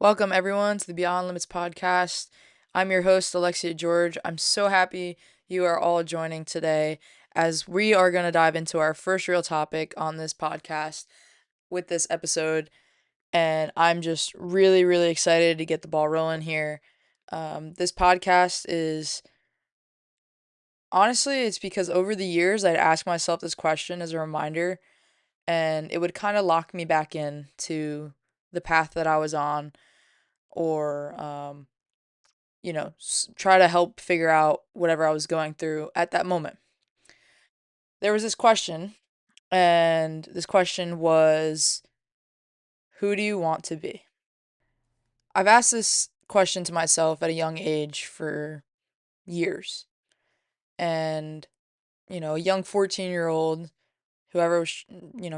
Welcome, everyone, to the Beyond Limits podcast. I'm your host, Alexia Jorge. I'm so happy you are all joining today as we are going to dive into our first real topic on this podcast with this episode. And I'm just really, really excited to get the ball rolling here. This podcast is honestly, it's because over the years, I'd ask myself this question as a reminder, and it would kind of lock me back in to the path that I was on or try to help figure out whatever I was going through at that moment. There was this question, and this question was, who do you want to be? I've asked this question to myself at a young age for years. And, a young 14-year-old, whoever was,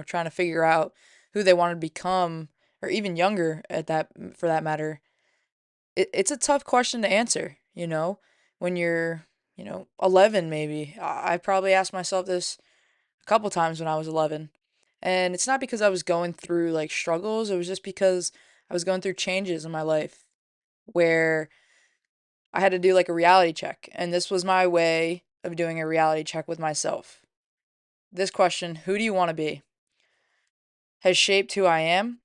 trying to figure out who they wanted to become, or even younger at that, for that matter, it's a tough question to answer, when you're, 11 maybe. I probably asked myself this a couple times when I was 11. And it's not because I was going through like struggles, it was just because I was going through changes in my life where I had to do like a reality check. And this was my way of doing a reality check with myself. This question, who do you want to be, has shaped who I am.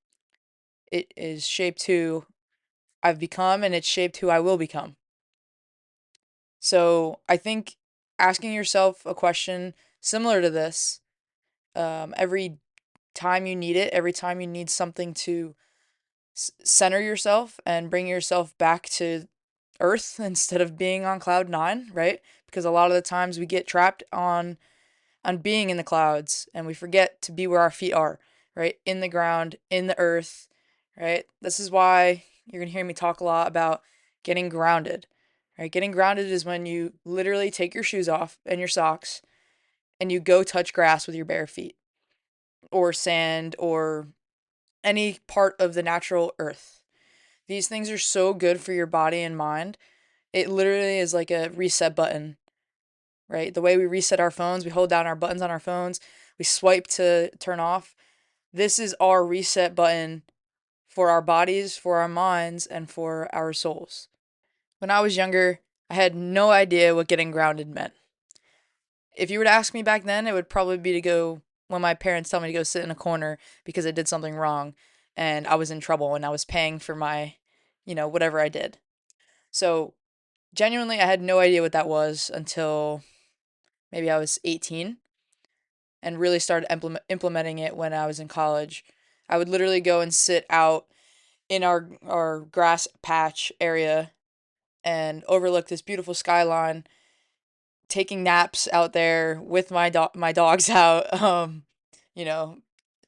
It is shaped who I've become, and it's shaped who I will become. So I think asking yourself a question similar to this, every time you need it, every time you need something to center yourself and bring yourself back to earth instead of being on cloud nine, right? Because a lot of the times we get trapped on being in the clouds and we forget to be where our feet are, right? In the ground, in the earth, right? This is why you're going to hear me talk a lot about getting grounded, right? Getting grounded is when you literally take your shoes off and your socks and you go touch grass with your bare feet or sand or any part of the natural earth. These things are so good for your body and mind. It literally is like a reset button, right? The way we reset our phones, we hold down our buttons on our phones, we swipe to turn off. This is our reset button for our bodies, for our minds, and for our souls. When I was younger, I had no idea what getting grounded meant. If you were to ask me back then, it would probably be to go when my parents tell me to go sit in a corner because I did something wrong and I was in trouble and I was paying for my, whatever I did. So, genuinely, I had no idea what that was until maybe I was 18 and really started implementing it when I was in college. I would literally go and sit out in our grass patch area and overlook this beautiful skyline, taking naps out there with my dogs out, you know,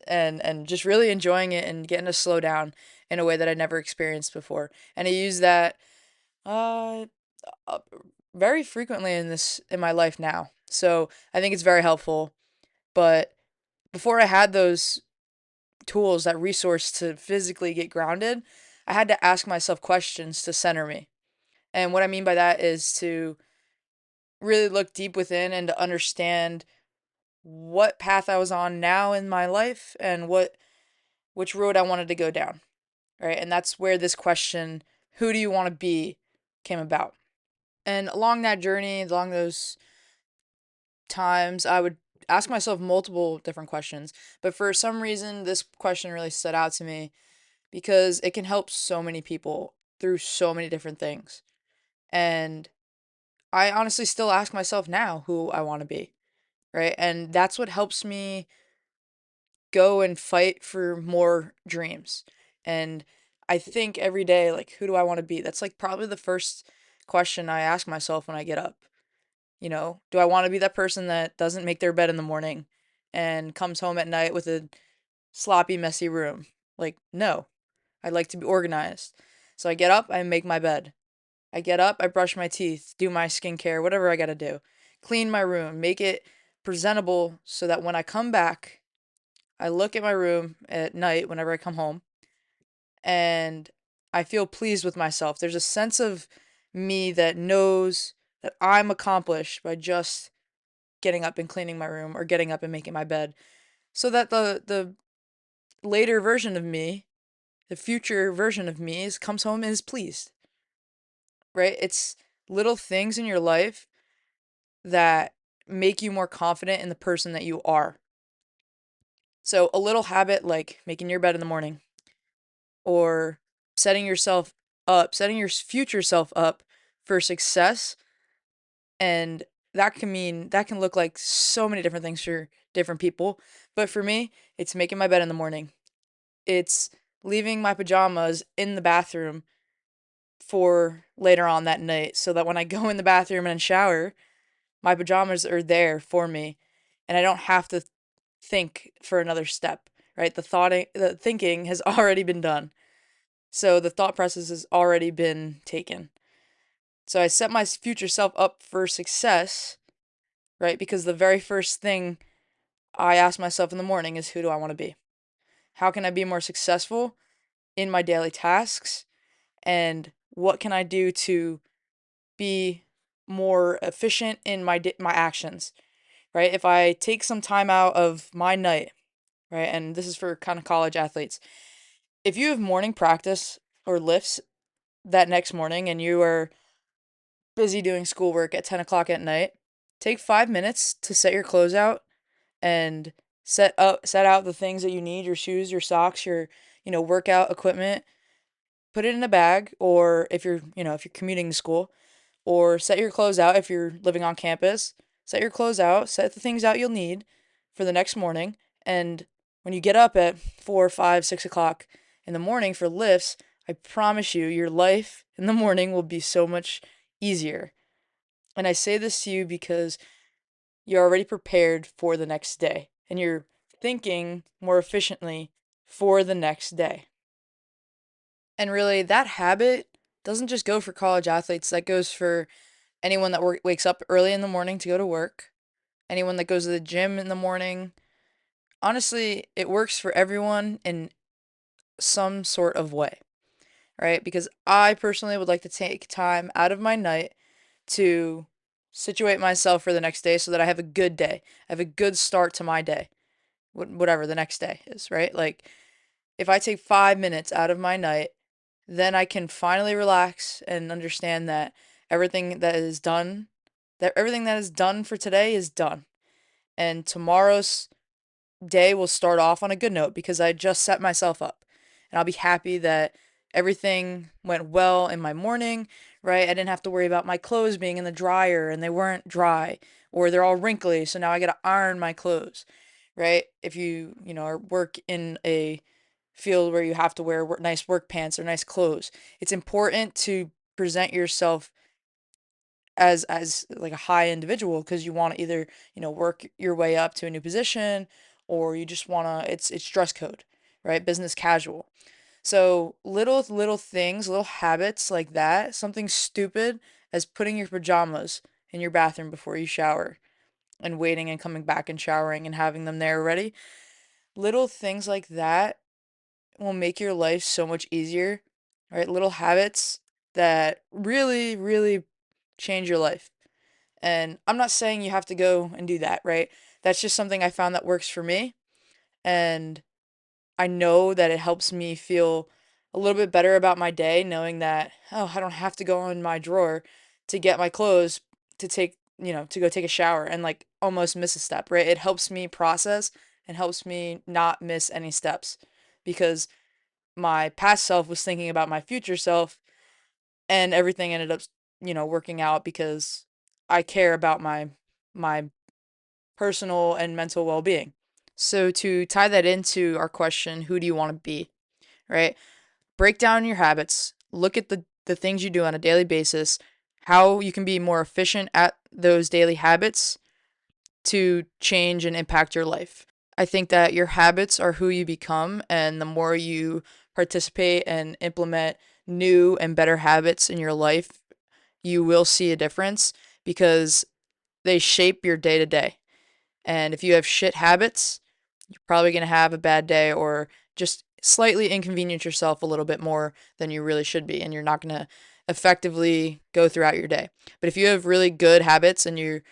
and just really enjoying it and getting to slow down in a way that I'd never experienced before. And I use that uh, uh very frequently in my life now. So I think it's very helpful. But before I had those tools, that resource to physically get grounded, I had to ask myself questions to center me. And what I mean by that is to really look deep within and to understand what path I was on now in my life and which road I wanted to go down, right? And that's where this question, who do you want to be, came about. And along that journey, along those times, I would ask myself multiple different questions. But for some reason, this question really stood out to me because it can help so many people through so many different things. And I honestly still ask myself now who I want to be, right? And that's what helps me go and fight for more dreams. And I think every day, like, who do I want to be? That's like probably the first question I ask myself when I get up. Do I want to be that person that doesn't make their bed in the morning and comes home at night with a sloppy, messy room? Like, no, I like to be organized. So I get up, I make my bed. I get up, I brush my teeth, do my skincare, whatever I gotta do. Clean my room, make it presentable so that when I come back, I look at my room at night whenever I come home and I feel pleased with myself. There's a sense of me that knows that I'm accomplished by just getting up and cleaning my room or getting up and making my bed. So that the later version of me The future version of me is comes home and is pleased, right? It's little things in your life that make you more confident in the person that you are. So a little habit like making your bed in the morning or setting yourself up, setting your future self up for success, and that can look like so many different things for different people. But for me, it's making my bed in the morning. It's leaving my pajamas in the bathroom for later on that night so that when I go in the bathroom and shower, my pajamas are there for me and I don't have to think for another step, right? The thinking has already been done. So the thought process has already been taken. So I set my future self up for success, right? Because the very first thing I ask myself in the morning is, who do I want to be? How can I be more successful in my daily tasks? And what can I do to be more efficient in my actions, right? If I take some time out of my night, right? And this is for kind of college athletes. If you have morning practice or lifts that next morning and you are busy doing schoolwork at 10 o'clock at night, take 5 minutes to set your clothes out and set out the things that you need, your shoes, your socks, your, workout equipment. Put it in a bag, or if you're commuting to school, or set your clothes out if you're living on campus. Set your clothes out, set the things out you'll need for the next morning. And when you get up at 4, 5, 6 o'clock in the morning for lifts, I promise you, your life in the morning will be so much easier. And I say this to you because you're already prepared for the next day and you're thinking more efficiently for the next day. And really, that habit doesn't just go for college athletes, that goes for anyone that wakes up early in the morning to go to work, anyone that goes to the gym in the morning. Honestly, it works for everyone in some sort of way, right? Because I personally would like to take time out of my night to situate myself for the next day so that I have a good day. I have a good start to my day, whatever the next day is, right? Like, if I take 5 minutes out of my night, then I can finally relax and understand that everything that is done, that everything that is done for today is done. And tomorrow's day will start off on a good note because I just set myself up. And I'll be happy that everything went well in my morning, right? I didn't have to worry about my clothes being in the dryer and they weren't dry, or they're all wrinkly, so now I got to iron my clothes, right? If are work in a field where you have to wear nice work pants or nice clothes, it's important to present yourself as like a high individual because you want to either work your way up to a new position, or you just want to it's dress code, right? Business casual. So little things, little habits like that, something stupid as putting your pajamas in your bathroom before you shower and waiting and coming back and showering and having them there ready. Little things like that will make your life so much easier, right? Little habits that really, really change your life. And I'm not saying you have to go and do that, right? That's just something I found that works for me. And I know that it helps me feel a little bit better about my day, knowing that, oh, I don't have to go in my drawer to get my clothes to go take a shower and like almost miss a step, right? It helps me process and helps me not miss any steps because my past self was thinking about my future self and everything ended up, working out because I care about my personal and mental well-being. So to tie that into our question, who do you want to be, right? Break down your habits, look at the things you do on a daily basis, how you can be more efficient at those daily habits to change and impact your life. I think that your habits are who you become, and the more you participate and implement new and better habits in your life, you will see a difference because they shape your day to day. And if you have shit habits, you're probably going to have a bad day or just slightly inconvenience yourself a little bit more than you really should be. And you're not going to effectively go throughout your day. But if you have really good habits and your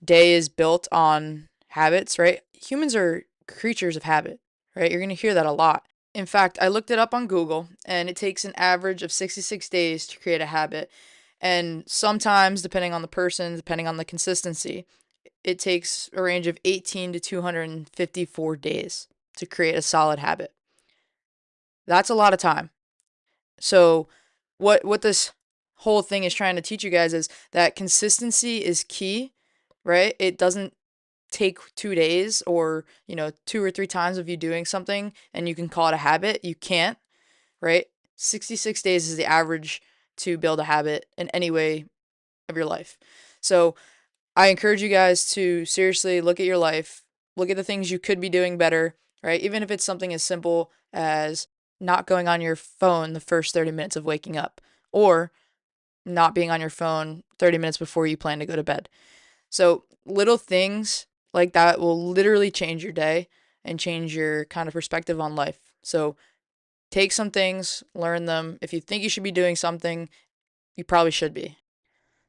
day is built on habits, right? Humans are creatures of habit, right? You're going to hear that a lot. In fact, I looked it up on Google, and it takes an average of 66 days to create a habit. And sometimes, depending on the person, depending on the consistency, it takes a range of 18 to 254 days to create a solid habit. That's a lot of time. So, what this whole thing is trying to teach you guys is that consistency is key, right? It doesn't take 2 days or, 2 or 3 times of you doing something and you can call it a habit. You can't, right? 66 days is the average to build a habit in any way of your life. So I encourage you guys to seriously look at your life, look at the things you could be doing better, right? Even if it's something as simple as not going on your phone the first 30 minutes of waking up, or not being on your phone 30 minutes before you plan to go to bed. So little things like that will literally change your day and change your kind of perspective on life. So take some things, learn them. If you think you should be doing something, you probably should be.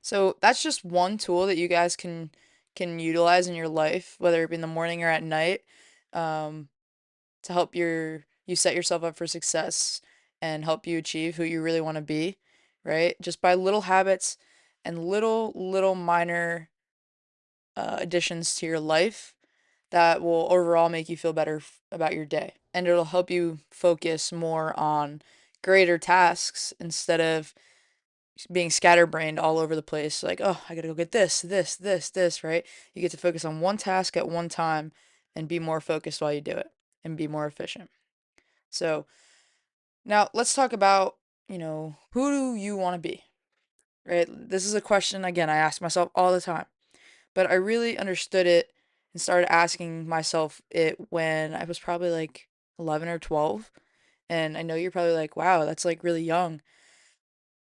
So that's just one tool that you guys can utilize in your life, whether it be in the morning or at night, um, to help you set yourself up for success and help you achieve who you really want to be, right? Just by little habits and little minor additions to your life that will overall make you feel better about your day. And it'll help you focus more on greater tasks instead of being scatterbrained all over the place. Like, oh, I gotta go get this, right? You get to focus on one task at one time and be more focused while you do it and be more efficient. So now let's talk about, who do you want to be, right? This is a question, again, I ask myself all the time, but I really understood it and started asking myself it when I was probably like 11 or 12. And I know you're probably like, wow, that's like really young.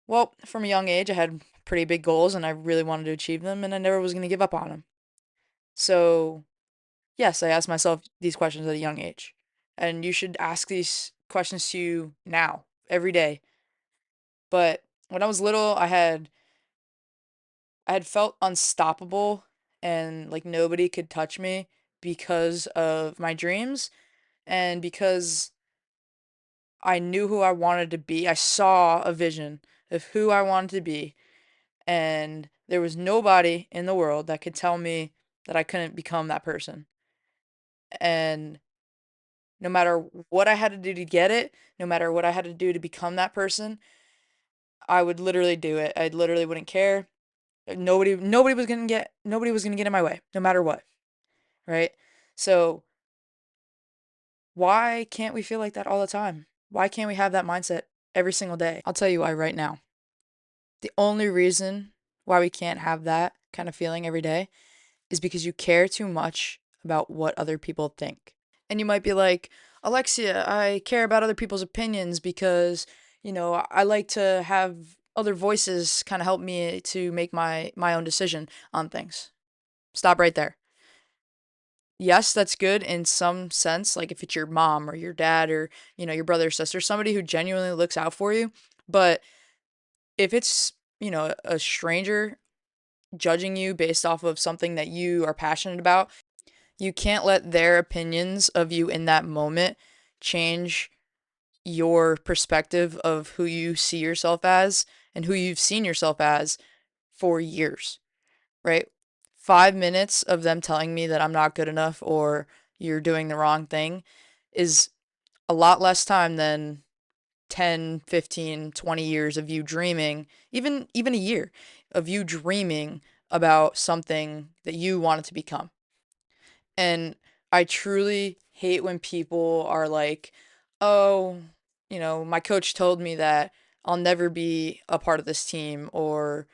Well, from a young age, I had pretty big goals and I really wanted to achieve them and I never was going to give up on them. So, yes, I asked myself these questions at a young age. And you should ask these questions to you now, every day. But when I was little, I had felt unstoppable and like nobody could touch me because of my dreams and because I knew who I wanted to be. I saw a vision of who I wanted to be, and there was nobody in the world that could tell me that I couldn't become that person. And no matter what I had to do to get it, no matter what I had to do to become that person, I would literally do it. I literally wouldn't care. Nobody was gonna get in my way, no matter what, right? So why can't we feel like that all the time? Why can't we have that mindset every single day? I'll tell you why right now. The only reason why we can't have that kind of feeling every day is because you care too much about what other people think. And you might be like, Alexia, I care about other people's opinions because, I like to have other voices kind of help me to make my own decision on things. Stop right there. Yes, that's good in some sense, like if it's your mom or your dad or, your brother or sister, somebody who genuinely looks out for you. But if it's, a stranger judging you based off of something that you are passionate about, you can't let their opinions of you in that moment change your perspective of who you see yourself as and who you've seen yourself as for years, right? 5 minutes of them telling me that I'm not good enough or you're doing the wrong thing is a lot less time than 10, 15, 20 years of you dreaming, even a year of you dreaming about something that you wanted to become. And I truly hate when people are like, "Oh, my coach told me that I'll never be a part of this team or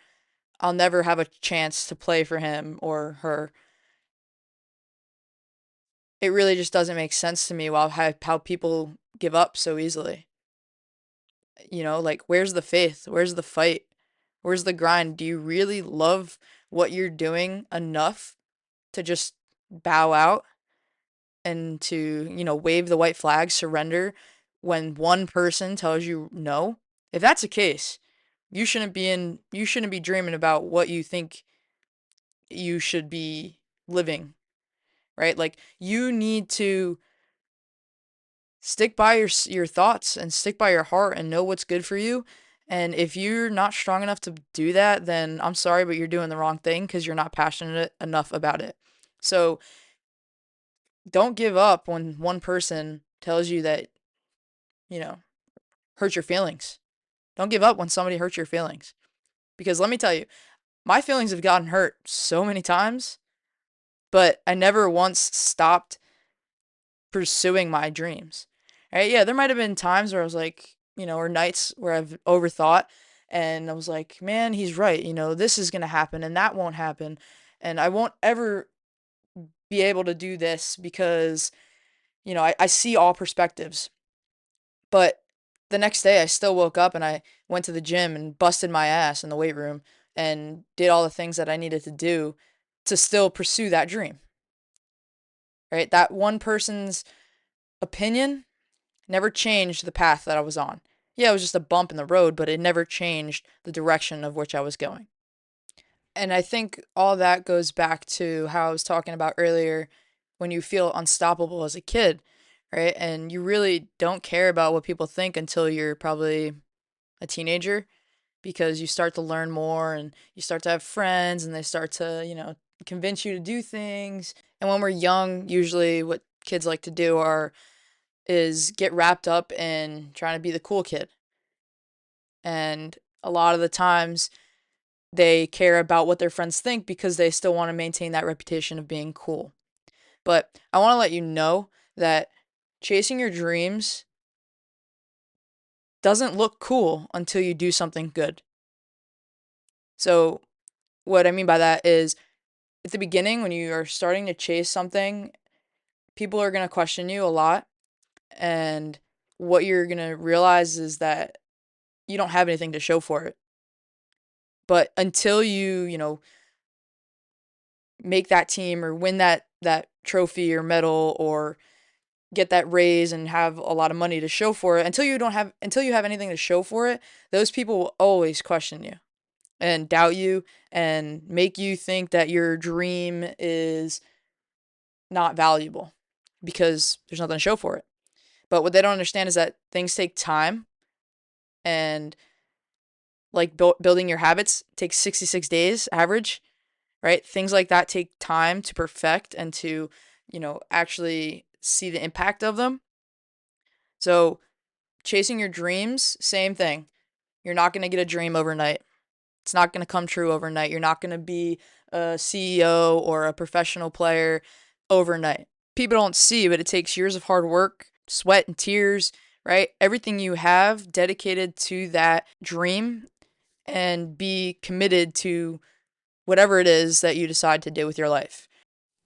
I'll never have a chance to play for him or her." It really just doesn't make sense to me how people give up so easily. Like, where's the faith? Where's the fight? Where's the grind? Do you really love what you're doing enough to just bow out and to, wave the white flag, surrender when one person tells you no? If that's the case, you shouldn't be dreaming about what you think you should be living, right? Like you need to stick by your thoughts and stick by your heart and know what's good for you. And if you're not strong enough to do that, then I'm sorry, but you're doing the wrong thing because you're not passionate enough about it. So don't give up when one person tells you that, you know, hurts your feelings. Don't give up when somebody hurts your feelings. Because let me tell you, my feelings have gotten hurt so many times, but I never once stopped pursuing my dreams. Right? Yeah, there might have been times where I was like, or nights where I've overthought and I was like, man, he's right. This is going to happen and that won't happen. And I won't ever be able to do this because, I see all perspectives. But the next day, I still woke up and I went to the gym and busted my ass in the weight room and did all the things that I needed to do to still pursue that dream. Right? That one person's opinion never changed the path that I was on. Yeah, it was just a bump in the road, but it never changed the direction of which I was going. And I think all that goes back to how I was talking about earlier when you feel unstoppable as a kid, right? And you really don't care about what people think until you're probably a teenager because you start to learn more and you start to have friends and they start to, convince you to do things. And when we're young, usually what kids like to do is get wrapped up in trying to be the cool kid. And a lot of the times they care about what their friends think because they still want to maintain that reputation of being cool. But I want to let you know that chasing your dreams doesn't look cool until you do something good. So, what I mean by that is at the beginning, when you are starting to chase something, people are going to question you a lot. And what you're going to realize is that you don't have anything to show for it. But until you make that team or win that trophy or medal or get that raise and have a lot of money to show for it, until you have anything to show for it, those people will always question you and doubt you and make you think that your dream is not valuable because there's nothing to show for it. But what they don't understand is that things take time and like building your habits takes 66 days average, right? Things like that take time to perfect and to, actually see the impact of them. So, chasing your dreams, same thing. You're not going to get a dream overnight. It's not going to come true overnight. You're not going to be a CEO or a professional player overnight. People don't see, but it takes years of hard work, sweat and tears, right? Everything you have dedicated to that dream and be committed to whatever it is that you decide to do with your life.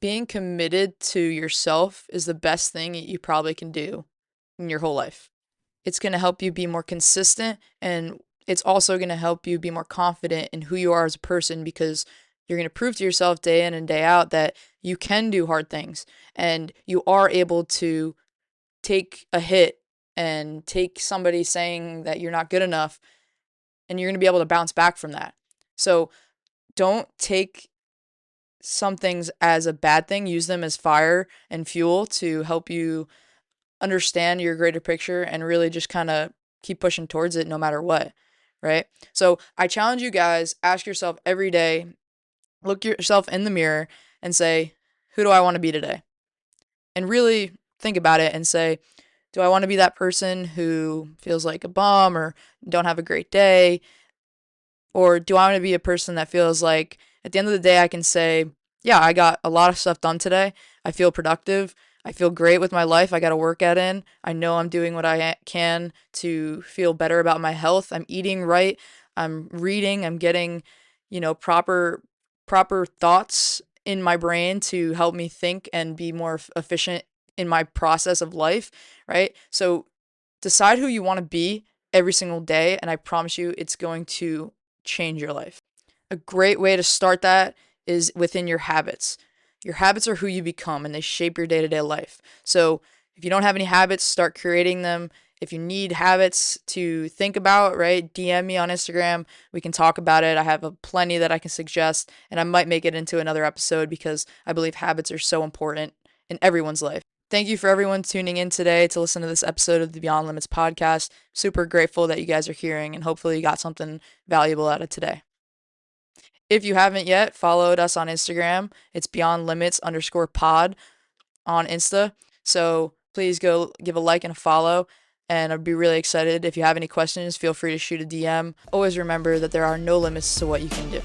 Being committed to yourself is the best thing you probably can do in your whole life. It's going to help you be more consistent and it's also going to help you be more confident in who you are as a person because you're going to prove to yourself day in and day out that you can do hard things and you are able to take a hit and take somebody saying that you're not good enough and you're going to be able to bounce back from that. So don't take some things as a bad thing, use them as fire and fuel to help you understand your greater picture and really just kind of keep pushing towards it no matter what, right? So I challenge you guys, ask yourself every day, look yourself in the mirror and say, who do I want to be today? And really think about it and say, do I want to be that person who feels like a bum or don't have a great day? Or do I want to be a person that feels like at the end of the day I can say, yeah, I got a lot of stuff done today. I feel productive. I feel great with my life. I got to work at it. I know I'm doing what I can to feel better about my health. I'm eating right. I'm reading. I'm getting, proper thoughts in my brain to help me think and be more efficient in my process of life, right? So decide who you want to be every single day and I promise you it's going to change your life. A great way to start that is within your habits. Your habits are who you become and they shape your day to day life. So if you don't have any habits, start creating them. If you need habits to think about, right, DM me on Instagram. We can talk about it. I have plenty that I can suggest, and I might make it into another episode because I believe habits are so important in everyone's life. Thank you for everyone tuning in today to listen to this episode of the Beyond Limits podcast. Super grateful that you guys are hearing, and hopefully you got something valuable out of today. If you haven't yet followed us on Instagram, it's Beyond Limits _ pod on Insta. So please go give a like and a follow. And I'd be really excited. If you have any questions, feel free to shoot a DM. Always remember that there are no limits to what you can do.